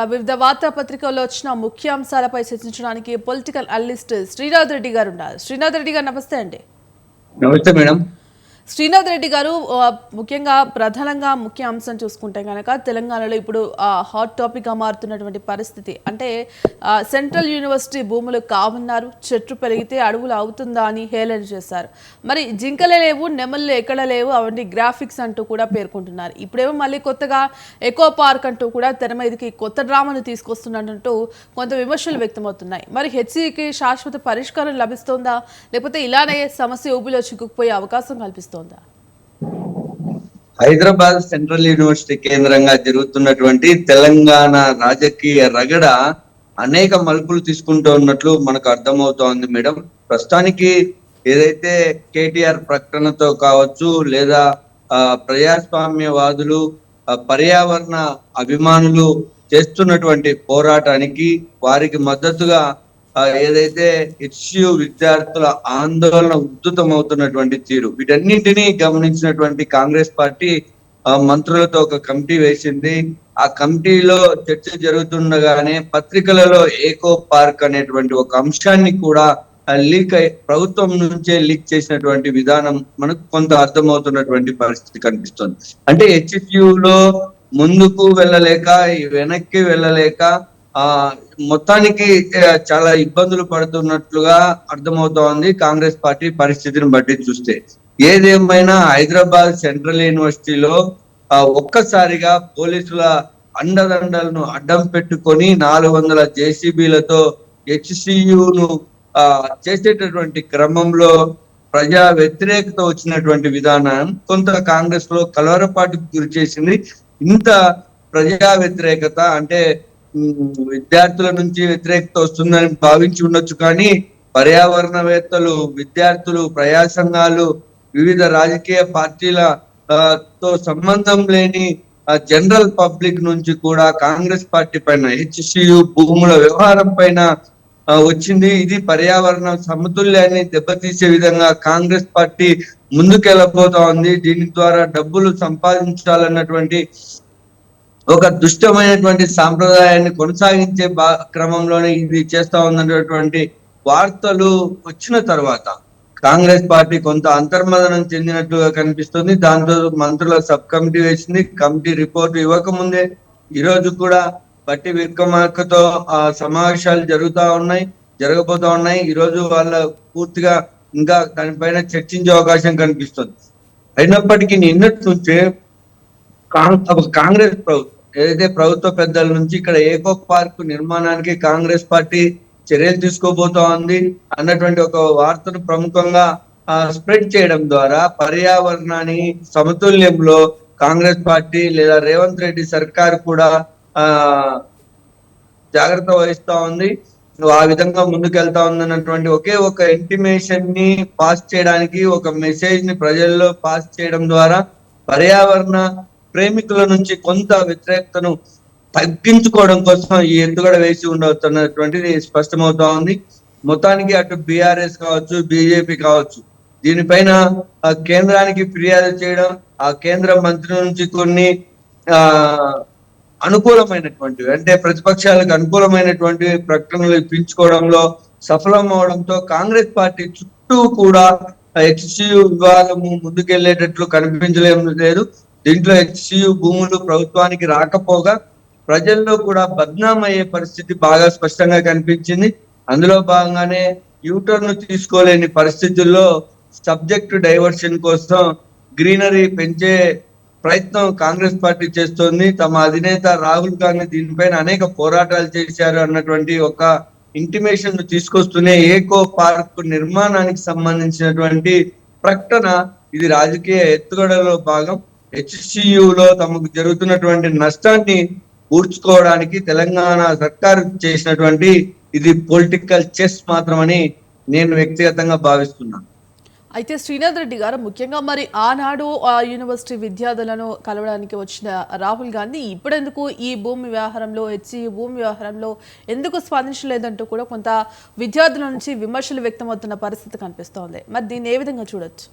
వివిధ వార్తాపత్రికల్లో వచ్చిన ముఖ్యాంశాలపై చర్చించడానికి పొలిటికల్ అనలిస్ట్ శ్రీనాథ్ రెడ్డి గారు ఉన్నారు. శ్రీనాథ్ రెడ్డి గారు నమస్తే అండి. నమస్తే మేడం. శ్రీనాథ్ రెడ్డి గారు, ముఖ్యంగా ప్రధానంగా ముఖ్య అంశం చూసుకుంటే కనుక తెలంగాణలో ఇప్పుడు హాట్ టాపిక్గా మారుతున్నటువంటి పరిస్థితి అంటే సెంట్రల్ యూనివర్సిటీ భూములు కావన్నారు, చెట్లు పెరిగితే అడవులు అవుతుందా అని హేళన చేశారు. మరి జింకలే లేవు, నెమళ్ళు ఎక్కడ లేవు, అవన్నీ గ్రాఫిక్స్ అంటూ కూడా పేర్కొంటున్నారు. ఇప్పుడేమో మళ్ళీ కొత్తగా ఎకో పార్క్ అంటూ కూడా తెర మీదకి కొత్త డ్రామాను తీసుకొస్తున్నట్టు కొంత విమర్శలు వ్యక్తమవుతున్నాయి. మరి హెచ్సికి శాశ్వత పరిష్కారం లభిస్తోందా, లేకపోతే ఇలానే సమస్య ఊబిలో చిక్కుకుపోయే అవకాశం కల్పిస్తోందా? హైదరాబాద్ సెంట్రల్ యూనివర్సిటీ కేంద్రంగా జరుగుతున్నటువంటి తెలంగాణ రాజకీయ రగడ అనేక మలుపులు తీసుకుంటూ ఉన్నట్లు మనకు అర్థమవుతోంది మేడం. ప్రస్తుతానికి ఏదైతే కేటీఆర్ ప్రకటనతో కావచ్చు, లేదా ప్రజాస్వామ్యవాదులు, పర్యావరణ అభిమానులు చేస్తున్నటువంటి పోరాటానికి వారికి మద్దతుగా ఏదైతే హెచ్యు విద్యార్థుల ఆందోళన ఉద్ధృతమవుతున్నటువంటి తీరు, వీటన్నింటినీ గమనించినటువంటి కాంగ్రెస్ పార్టీ మంత్రులతో ఒక కమిటీ వేసింది. ఆ కమిటీలో చర్చ జరుగుతుండగానే పత్రికలలో ఏకో పార్క్ అనేటువంటి ఒక అంశాన్ని కూడా లీక్ అయి ప్రభుత్వం నుంచే లీక్ చేసినటువంటి విధానం మనకు కొంత అర్థమవుతున్నటువంటి పరిస్థితి కనిపిస్తుంది. అంటే హెచ్సియులో ముందుకు వెళ్ళలేక వెనక్కి వెళ్ళలేక మొత్తానికి చాలా ఇబ్బందులు పడుతున్నట్లుగా అర్థమవుతోంది కాంగ్రెస్ పార్టీ పరిస్థితిని బట్టి చూస్తే. ఏదేమైనా హైదరాబాద్ సెంట్రల్ యూనివర్సిటీలో ఒక్కసారిగా పోలీసుల అండదండలను అడ్డం పెట్టుకొని 400 జేసీబీలతో హెచ్సియును చేసేటటువంటి క్రమంలో ప్రజా వ్యతిరేకత వచ్చినటువంటి విధానం కొంత కాంగ్రెస్ లో కలవరపాటుకు గురి చేసింది. ఇంత ప్రజా వ్యతిరేకత అంటే విద్యార్థుల నుంచి వ్యతిరేకత వస్తుందని భావించి ఉండొచ్చు, కానీ పర్యావరణవేత్తలు, విద్యార్థులు, ప్రజా సంఘాలు, వివిధ రాజకీయ పార్టీల తో సంబంధం లేని జనరల్ పబ్లిక్ నుంచి కూడా కాంగ్రెస్ పార్టీ పైన, హెచ్సియు భూముల వ్యవహారం పైన వచ్చింది. ఇది పర్యావరణ సమతుల్యాన్ని దెబ్బతీసే విధంగా కాంగ్రెస్ పార్టీ ముందుకెళ్ళబోతా ఉంది. దీని ద్వారా డబ్బులు సంపాదించాలన్నటువంటి ఒక దుష్టమైనటువంటి సాంప్రదాయాన్ని కొనసాగించే క్రమంలోనే ఇది చేస్తా ఉన్నటువంటి వార్తలు వచ్చిన తర్వాత కాంగ్రెస్ పార్టీ కొంత అంతర్మదనం చెందినట్లుగా కనిపిస్తుంది. దాంతో మంత్రుల సబ్ కమిటీ వేసింది. కమిటీ రిపోర్ట్ ఇవ్వకముందే ఈ రోజు కూడా బట్టి విక్రమార్కతో సమావేశాలు జరగబోతా ఉన్నాయి. ఈ రోజు వాళ్ళ పూర్తిగా ఇంకా దానిపైన చర్చించే అవకాశం కనిపిస్తుంది. అయినప్పటికీ నిన్నటి నుంచే కాంగ్రెస్ ప్రభుత్వం ఏదైతే ప్రభుత్వ పెద్దల నుంచి ఇక్కడ ఏకో పార్క్ నిర్మాణానికి కాంగ్రెస్ పార్టీ చర్యలు తీసుకోబోతా ఉంది అన్నటువంటి ఒక వార్తను ప్రముఖంగా స్ప్రెడ్ చేయడం ద్వారా పర్యావరణాన్ని సమతుల్యంలో కాంగ్రెస్ పార్టీ లేదా రేవంత్ రెడ్డి సర్కార్ కూడా జాగ్రత్త వహిస్తా ఉంది. ఆ విధంగా ముందుకెళ్తా ఉందన్నటువంటి ఒకే ఒక ఇంటిమేషన్ ని పాస్ చేయడానికి, ఒక మెసేజ్ ని ప్రజల్లో పాస్ చేయడం ద్వారా పర్యావరణ ప్రేమికుల నుంచి కొంత వ్యతిరేకతను తగ్గించుకోవడం కోసం ఈ ఎత్తుగడ వేసి ఉండవుతున్నటువంటిది స్పష్టమవుతా ఉంది. మొత్తానికి అటు బీఆర్ఎస్ కావచ్చు, బీజేపీ కావచ్చు, దీనిపైన కేంద్రానికి ఫిర్యాదు చేయడం, ఆ కేంద్ర మంత్రి నుంచి కొన్ని అనుకూలమైనటువంటివి అంటే ప్రతిపక్షాలకు అనుకూలమైనటువంటి ప్రకటనలు ఇప్పించుకోవడంలో సఫలం అవడంతో కాంగ్రెస్ పార్టీ చుట్టూ కూడా హెచ్సియు వివాదము ముందుకెళ్లేటట్లు కనిపించలేదు. దీంట్లో హెచ్సియు భూములు ప్రభుత్వానికి రాకపోగా ప్రజల్లో కూడా బద్నాం అయ్యే పరిస్థితి బాగా స్పష్టంగా కనిపించింది. అందులో భాగంగానే యూటర్న్ తీసుకోలేని పరిస్థితుల్లో సబ్జెక్ట్ డైవర్షన్ కోసం గ్రీనరీ పెంచే ప్రయత్నం కాంగ్రెస్ పార్టీ చేస్తోంది. తమ అధినేత రాహుల్ గాంధీ దీనిపైన అనేక పోరాటాలు చేశారు అన్నటువంటి ఒక ఇంటిమేషన్ తీసుకొస్తూనే ఏకో పార్క్ నిర్మాణానికి సంబంధించినటువంటి ప్రకటన, ఇది రాజకీయ ఎత్తుగడలో భాగం. హెచ్సియులో తమకు జరుగుతున్నటువంటి నష్టాన్ని పూడ్చుకోవడానికి తెలంగాణ సర్కారు చేసినటువంటి ఇది పొలిటికల్ చెస్ మాత్రమని నేను వ్యక్తిగతంగా భావిస్తున్నాను. అయితే శ్రీనాథ్ రెడ్డి గారు, ముఖ్యంగా మరి ఆనాడు యూనివర్సిటీ విద్యార్థులను కలవడానికి వచ్చిన రాహుల్ గాంధీ ఇప్పుడెందుకు ఈ భూమి వ్యవహారంలో, హెచ్సియు భూమి వ్యవహారంలో ఎందుకు స్పందించలేదంటూ కూడా కొంత విద్యార్థుల నుంచి విమర్శలు వ్యక్తమవుతున్న పరిస్థితి కనిపిస్తోంది. మరి దీన్ని ఏ విధంగా చూడొచ్చు?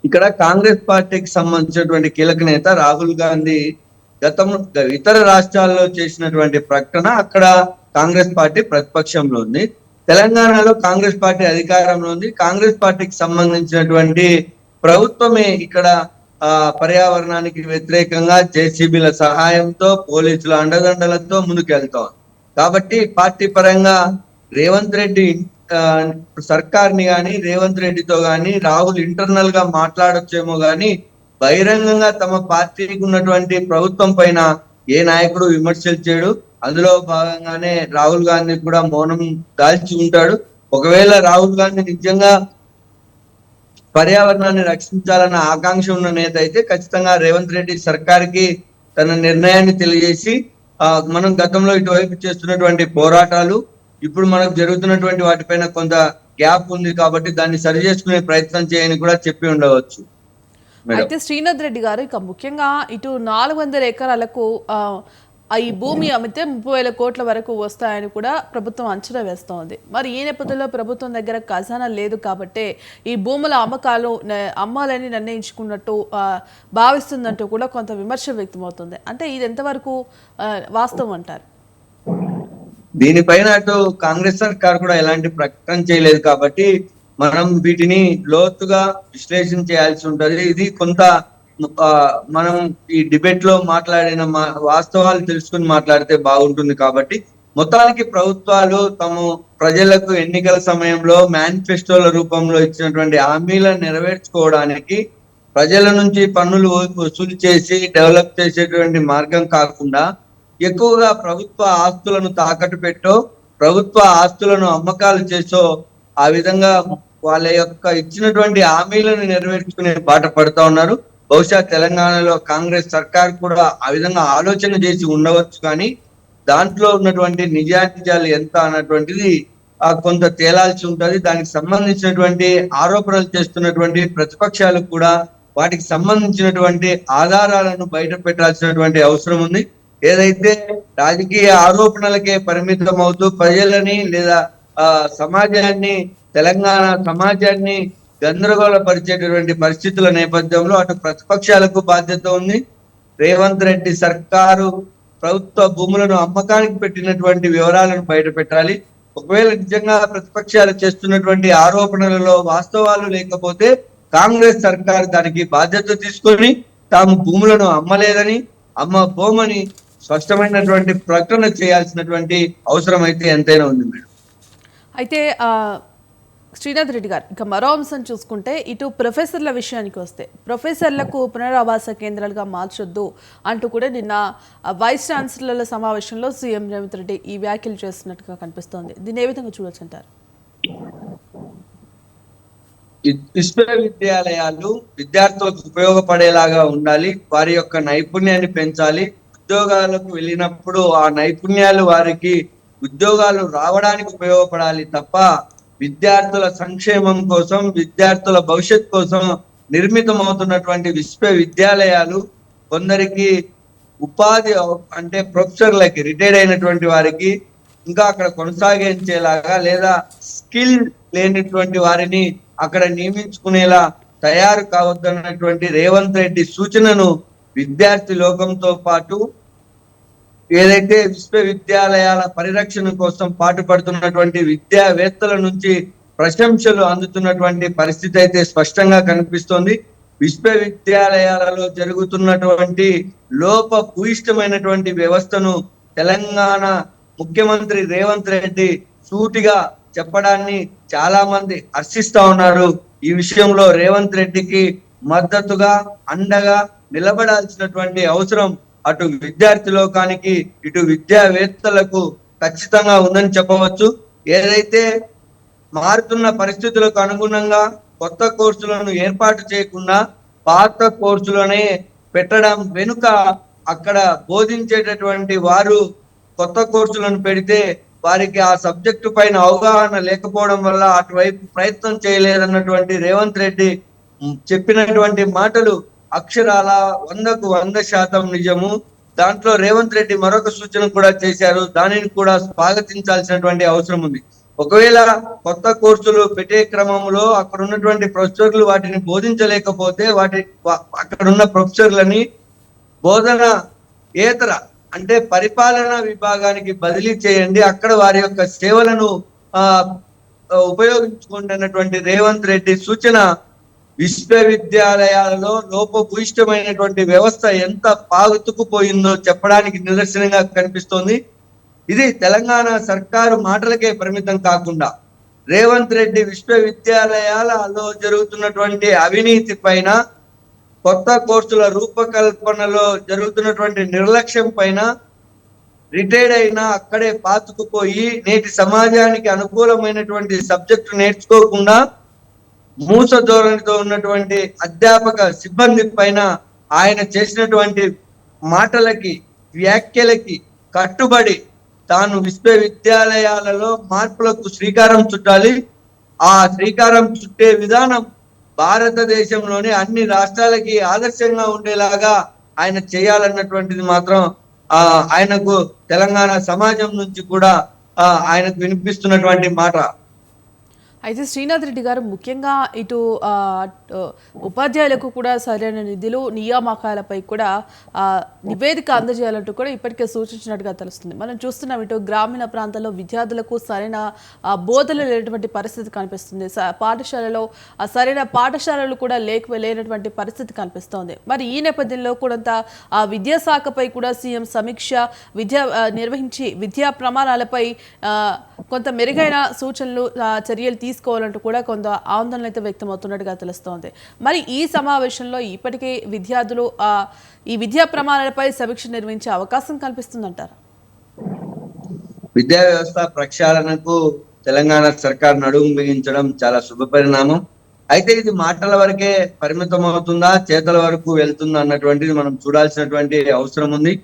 ఇక్కడ కాంగ్రెస్ పార్టీకి సంబంధించినటువంటి కీలక నేత రాహుల్ గాంధీ గతంలో ఇతర రాష్ట్రాల్లో చేసినటువంటి ప్రకటన అక్కడ కాంగ్రెస్ పార్టీ ప్రతిపక్షంలో ఉంది. తెలంగాణలో కాంగ్రెస్ పార్టీ అధికారంలో ఉంది. కాంగ్రెస్ పార్టీకి సంబంధించినటువంటి ప్రభుత్వమే ఇక్కడ పర్యావరణానికి వ్యతిరేకంగా జేసీబీల సహాయంతో పోలీసుల అండదండలతో ముందుకెళ్తాం. కాబట్టి పార్టీ పరంగా రేవంత్ రెడ్డి సర్కార్ని గాని రేవంత్ రెడ్డితో గాని రాహుల్ ఇంటర్నల్ గా మాట్లాడొచ్చేమో గాని బహిరంగంగా తమ పార్టీకి ఉన్నటువంటి ప్రభుత్వం పైన ఏ నాయకుడు విమర్శలు చేయడు. అందులో భాగంగానే రాహుల్ గాంధీ కూడా మౌనం దాల్చి ఉంటాడు. ఒకవేళ రాహుల్ గాంధీ నిజంగా పర్యావరణాన్ని రక్షించాలన్న ఆకాంక్ష ఉన్న నేత అయితే ఖచ్చితంగా రేవంత్ రెడ్డి సర్కార్కి తన నిర్ణయాన్ని తెలియజేసి మనం గతంలో ఇటువైపు చేస్తున్నటువంటి పోరాటాలు ఇప్పుడు మనకు జరుగుతున్నటువంటి వాటిపైన కొంత గ్యాప్ ఉంది కాబట్టి దాన్ని సరి చేసుకునే ప్రయత్నం చేయని కూడా చెప్పి ఉండవచ్చు. అయితే శ్రీనాథ్ రెడ్డి గారు ఇక ముఖ్యంగా ఇటు 400 ఎకరాలకు ఈ భూమి అమ్మితే 30,000 కోట్ల వరకు వస్తాయని కూడా ప్రభుత్వం అంచనా వేస్తోంది. మరి ఈ నేపథ్యంలో ప్రభుత్వం దగ్గర ఖజానా లేదు కాబట్టి ఈ భూముల అమ్మకాలు అమ్మాలని నిర్ణయించుకున్నట్టు భావిస్తుందంటూ కూడా కొంత విమర్శ వ్యక్తమవుతుంది. అంటే ఇది ఎంతవరకు వాస్తవం అంటారు? దీనిపైన అటు కాంగ్రెస్ సర్కార్ కూడా ఎలాంటి ప్రకటన చేయలేదు కాబట్టి మనం వీటిని లోతుగా విశ్లేషణ చేయాల్సి ఉంటది. ఇది కొంత మనం ఈ డిబేట్ లో మాట్లాడిన వాస్తవాలు తెలుసుకుని మాట్లాడితే బాగుంటుంది. కాబట్టి మొత్తానికి ప్రభుత్వాలు ప్రజలకు ఎన్నికల సమయంలో మేనిఫెస్టోల రూపంలో ఇచ్చినటువంటి హామీలను నెరవేర్చుకోవడానికి ప్రజల నుంచి పన్నులు వసూలు చేసి డెవలప్ చేసేటువంటి మార్గం కాకుండా ఎక్కువగా ప్రభుత్వ ఆస్తులను తాకట్టు పెట్టో ప్రభుత్వ ఆస్తులను అమ్మకాలు చేసో ఆ విధంగా వాళ్ళ యొక్క ఇచ్చినటువంటి హామీలను నెరవేర్చుకునే బాట పడుతూ ఉన్నారు. బహుశా తెలంగాణలో కాంగ్రెస్ సర్కార్ కూడా ఆ విధంగా ఆలోచన చేసి ఉండవచ్చు, కానీ దాంట్లో ఉన్నటువంటి నిజానిజాలు ఎంత అన్నటువంటిది కొంత తేలాల్సి ఉంటది. దానికి సంబంధించినటువంటి ఆరోపణలు చేస్తున్నటువంటి ప్రతిపక్షాలు కూడా వాటికి సంబంధించినటువంటి ఆధారాలను బయట పెట్టాల్సినటువంటి అవసరం ఉంది. ఏదైతే రాజకీయ ఆరోపణలకే పరిమితం అవుతూ ప్రజలని లేదా సమాజాన్ని తెలంగాణ సమాజాన్ని గందరగోళపరిచేటటువంటి పరిస్థితుల నేపథ్యంలో అటు ప్రతిపక్షాలకు బాధ్యత ఉంది. రేవంత్ రెడ్డి సర్కారు ప్రభుత్వ భూములను అమ్మకానికి పెట్టినటువంటి వివరాలను బయట పెట్టాలి. ఒకవేళ నిజంగా ప్రతిపక్షాలు చేస్తున్నటువంటి ఆరోపణలలో వాస్తవాలు లేకపోతే కాంగ్రెస్ సర్కారు దానికి బాధ్యత తీసుకొని తాము భూములను అమ్మలేదని అమ్మబోమని స్పష్టమైనటువంటి ప్రకటన చేయాల్సినటువంటి అవసరం అయితే ఎంతైనా ఉంది మేడం. అయితే శ్రీనాథ్ రెడ్డి గారు ఇక మరో అంశం చూసుకుంటే ఇటు ప్రొఫెసర్ల విషయానికి వస్తే ప్రొఫెసర్లకు పునరావాస కేంద్రాలుగా మార్చొద్దు అంటూ కూడా నిన్న వైస్ ఛాన్సలర్ల సమావేశంలో సీఎం రేవంత్ రెడ్డి ఈ వ్యాఖ్యలు చేస్తున్నట్టుగా కనిపిస్తోంది. దీన్ని ఏ విధంగా చూడొచ్చు అంటారు? విశ్వవిద్యాలయాలు విద్యార్థులకు ఉపయోగపడేలాగా ఉండాలి. వారి యొక్క నైపుణ్యాన్ని పెంచాలి. ఉద్యోగాలకు వెళ్ళినప్పుడు ఆ నైపుణ్యాలు వారికి ఉద్యోగాలు రావడానికి ఉపయోగపడాలి తప్ప విద్యార్థుల సంక్షేమం కోసం విద్యార్థుల భవిష్యత్ కోసం నిర్మితం అవుతున్నటువంటి విశ్వవిద్యాలయాలు కొందరికి ఉపాధి అంటే ప్రొఫెసర్లకి రిటైర్డ్ అయినటువంటి వారికి ఇంకా అక్కడ కొనసాగించేలాగా లేదా స్కిల్ లేనటువంటి వారిని అక్కడ నియమించుకునేలా తయారు కావద్దన్నటువంటి రేవంత్ రెడ్డి సూచనను విద్యార్థి లోకంతో పాటు ఏదైతే విశ్వవిద్యాలయాల పరిరక్షణ కోసం పాటుపడుతున్నటువంటి విద్యావేత్తల నుంచి ప్రశంసలు అందుతున్నటువంటి పరిస్థితి అయితే స్పష్టంగా కనిపిస్తోంది. విశ్వవిద్యాలయాలలో జరుగుతున్నటువంటి లోపభూయిష్టమైనటువంటి వ్యవస్థను తెలంగాణ ముఖ్యమంత్రి రేవంత్ రెడ్డి సూటిగా చెప్పడాన్ని చాలా మంది హర్షిస్తా ఉన్నారు. ఈ విషయంలో రేవంత్ రెడ్డికి మద్దతుగా అండగా నిలబడాల్సినటువంటి అవసరం అటు విద్యార్థి లోకానికి ఇటు విద్యావేత్తలకు ఖచ్చితంగా ఉందని చెప్పవచ్చు. ఏదైతే మారుతున్న పరిస్థితులకు అనుగుణంగా కొత్త కోర్సులను ఏర్పాటు చేయకుండా పాత కోర్సులనే పెట్టడం వెనుక అక్కడ బోధించేటటువంటి వారు కొత్త కోర్సులను పెడితే వారికి ఆ సబ్జెక్టు పైన అవగాహన లేకపోవడం వల్ల అటువైపు ప్రయత్నం చేయలేదన్నటువంటి రేవంత్ రెడ్డి చెప్పినటువంటి మాటలు అక్షరాల 100% నిజము. దాంట్లో రేవంత్ రెడ్డి మరొక సూచన కూడా చేశారు. దానిని కూడా స్వాగతించాల్సినటువంటి అవసరం ఉంది. ఒకవేళ కొత్త కోర్సులు పెట్టే క్రమంలో అక్కడ ఉన్నటువంటి ప్రొఫెసర్లు వాటిని బోధించలేకపోతే అక్కడ ఉన్న ప్రొఫెసర్లని బోధన ఏతర అంటే పరిపాలనా విభాగానికి బదిలీ చేయండి, అక్కడ వారి యొక్క సేవలను ఆ ఉపయోగించుకుంటున్నటువంటి రేవంత్ రెడ్డి సూచన విశ్వవిద్యాలయాలలో లోపభూయిష్టమైనటువంటి వ్యవస్థ ఎంత పాతుకుపోయిందో చెప్పడానికి నిదర్శనంగా కనిపిస్తోంది. ఇది తెలంగాణ సర్కారు మాటలకే పరిమితం కాకుండా రేవంత్ రెడ్డి విశ్వవిద్యాలయాలలో జరుగుతున్నటువంటి అవినీతి పైన, కొత్త కోర్సుల రూపకల్పనలో జరుగుతున్నటువంటి నిర్లక్ష్యం పైన రిటైర్డ్ అయినా అక్కడే పాతుకుపోయి నేటి సమాజానికి అనుకూలమైనటువంటి సబ్జెక్టు నేర్చుకోకుండా మూస ధోరణితో ఉన్నటువంటి అధ్యాపక సిబ్బంది పైన ఆయన చేసినటువంటి మాటలకి, వ్యాఖ్యలకి కట్టుబడి తాను విశ్వవిద్యాలయాలలో మార్పులకు శ్రీకారం చుట్టాలి. ఆ శ్రీకారం చుట్టే విధానం భారతదేశంలోని అన్ని రాష్ట్రాలకి ఆదర్శంగా ఉండేలాగా ఆయన చేయాలన్నటువంటిది మాత్రం ఆయనకు తెలంగాణ సమాజం నుంచి కూడా ఆయనకు వినిపిస్తున్నటువంటి మాట. అయితే శ్రీనాథ్ రెడ్డి గారు ముఖ్యంగా ఇటు ఉపాధ్యాయులకు కూడా సరైన నిధులు, నియామకాలపై కూడా నివేదిక అందజేయాలంటూ కూడా ఇప్పటికే సూచించినట్టుగా తెలుస్తుంది. మనం చూస్తున్నాం ఇటు గ్రామీణ ప్రాంతాల్లో విద్యార్థులకు సరైన బోధనలు లేనటువంటి పరిస్థితి కనిపిస్తుంది. పాఠశాలలో సరైన పాఠశాలలు కూడా లేనటువంటి పరిస్థితి కనిపిస్తోంది. మరి ఈ నేపథ్యంలో కూడా విద్యాశాఖపై కూడా సీఎం సమీక్ష నిర్వహించి విద్యా ప్రమాణాలపై కొంత మెరుగైన సూచనలు, చర్యలు తీసుకోవాలంటూ కూడా కొంత ఆందోళన అయితే వ్యక్తమవుతున్నట్టుగా తెలుస్తోంది. మరి ఈ సమావేశంలో ఇప్పటికే విద్యార్థులు ఈ విద్యా ప్రమాణాలపై సమీక్ష నిర్వహించే అవకాశం కనిపిస్తుందంటారా? విద్యా వ్యవస్థ ప్రక్షాళనకు తెలంగాణ సర్కార్ నడుము బిగించడం చాలా శుభ పరిణామం. అయితే ఇది మాటల వరకే పరిమితం అవుతుందా, చేతల వరకు వెళ్తుందా అన్నటువంటిది మనం చూడాల్సినటువంటి అవసరం ఉంది.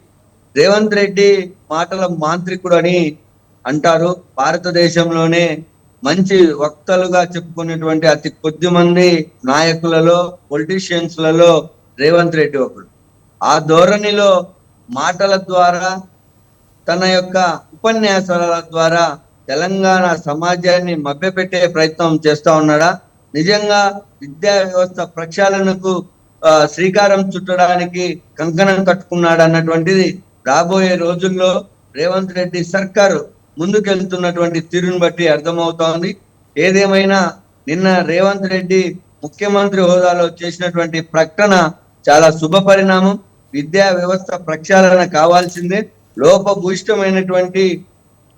రేవంత్ రెడ్డి మాటల మాంత్రికుడు అని అంటారు. భారతదేశంలోనే మంచి వక్తలుగా చెప్పుకునేటువంటి అతి కొద్ది మంది నాయకులలో, పొలిటీషియన్స్ లలో రేవంత్ రెడ్డి ఒకడు. ఆ ధోరణిలో మాటల ద్వారా, తన యొక్క ఉపన్యాసాల ద్వారా తెలంగాణ సమాజాన్ని మభ్యపెట్టే ప్రయత్నం చేస్తా ఉన్నాడా? నిజంగా విద్యా వ్యవస్థ ప్రక్షాళనకు శ్రీకారం చుట్టడానికి కంకణం కట్టుకున్నాడు అన్నటువంటిది రాబోయే రోజుల్లో రేవంత్ రెడ్డి సర్కారు ముందుకెళ్తున్నటువంటి తీరును బట్టి అర్థమవుతోంది. ఏదేమైనా నిన్న రేవంత్ రెడ్డి ముఖ్యమంత్రి హోదాలో చేసినటువంటి ప్రకటన చాలా శుభ పరిణామం. విద్యా వ్యవస్థ ప్రక్షాళన కావాల్సిందే. లోపభూయిష్టమైనటువంటి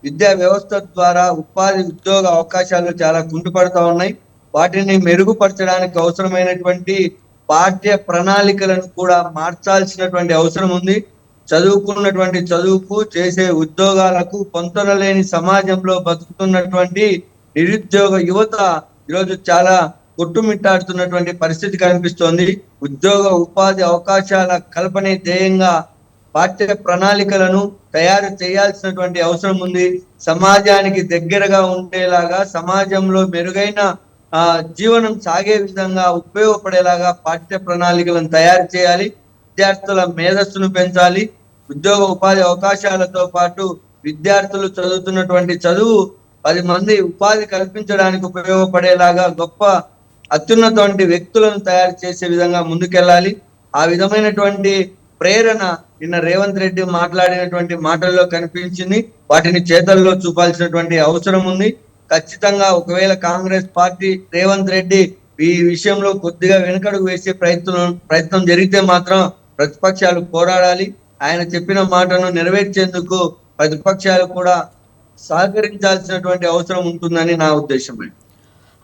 విద్యా వ్యవస్థ ద్వారా ఉపాధి, ఉద్యోగ అవకాశాలు చాలా కుంటుపడతా ఉన్నాయి. వాటిని మెరుగుపరచడానికి అవసరమైనటువంటి పాఠ్య ప్రణాళికలను కూడా మార్చాల్సినటువంటి అవసరం ఉంది. చదువుకున్నటువంటి చదువుకు, చేసే ఉద్యోగాలకు పొంతనలేని సమాజంలో బతుకుతున్నటువంటి నిరుద్యోగ యువత ఈరోజు చాలా కొట్టుమిట్టాడుతున్నటువంటి పరిస్థితి కనిపిస్తోంది. ఉద్యోగ ఉపాధి అవకాశాల కల్పనే ధ్యేయంగా పాఠ్య ప్రణాళికలను తయారు చేయాల్సినటువంటి అవసరం ఉంది. సమాజానికి దగ్గరగా ఉండేలాగా, సమాజంలో మెరుగైన జీవనం సాగే విధంగా ఉపయోగపడేలాగా పాఠ్య ప్రణాళికలను తయారు చేయాలి. విద్యార్థుల మేధస్సును పెంచాలి. ఉద్యోగ ఉపాధి అవకాశాలతో పాటు విద్యార్థులు చదువుతున్నటువంటి చదువు 10 మంది ఉపాధి కల్పించడానికి ఉపయోగపడేలాగా గొప్ప అత్యున్నటువంటి వ్యక్తులను తయారు చేసే విధంగా ముందుకెళ్ళాలి. ఆ విధమైనటువంటి ప్రేరణ నిన్న రేవంత్ రెడ్డి మాట్లాడినటువంటి మాటల్లో కనిపించింది. వాటిని చేతల్లో చూపాల్సినటువంటి అవసరం ఉంది. ఖచ్చితంగా ఒకవేళ కాంగ్రెస్ పార్టీ, రేవంత్ రెడ్డి ఈ విషయంలో కొద్దిగా వెనుకడుగు వేసే ప్రయత్నం జరిగితే మాత్రం ప్రతిపక్షాలు పోరాడాలి. ఆయన చెప్పిన మాటను నెరవేర్చేందుకు ప్రతిపక్షాలు కూడా సహకరించాల్సినటువంటి అవసరం ఉంటుందని నా ఉద్దేశం.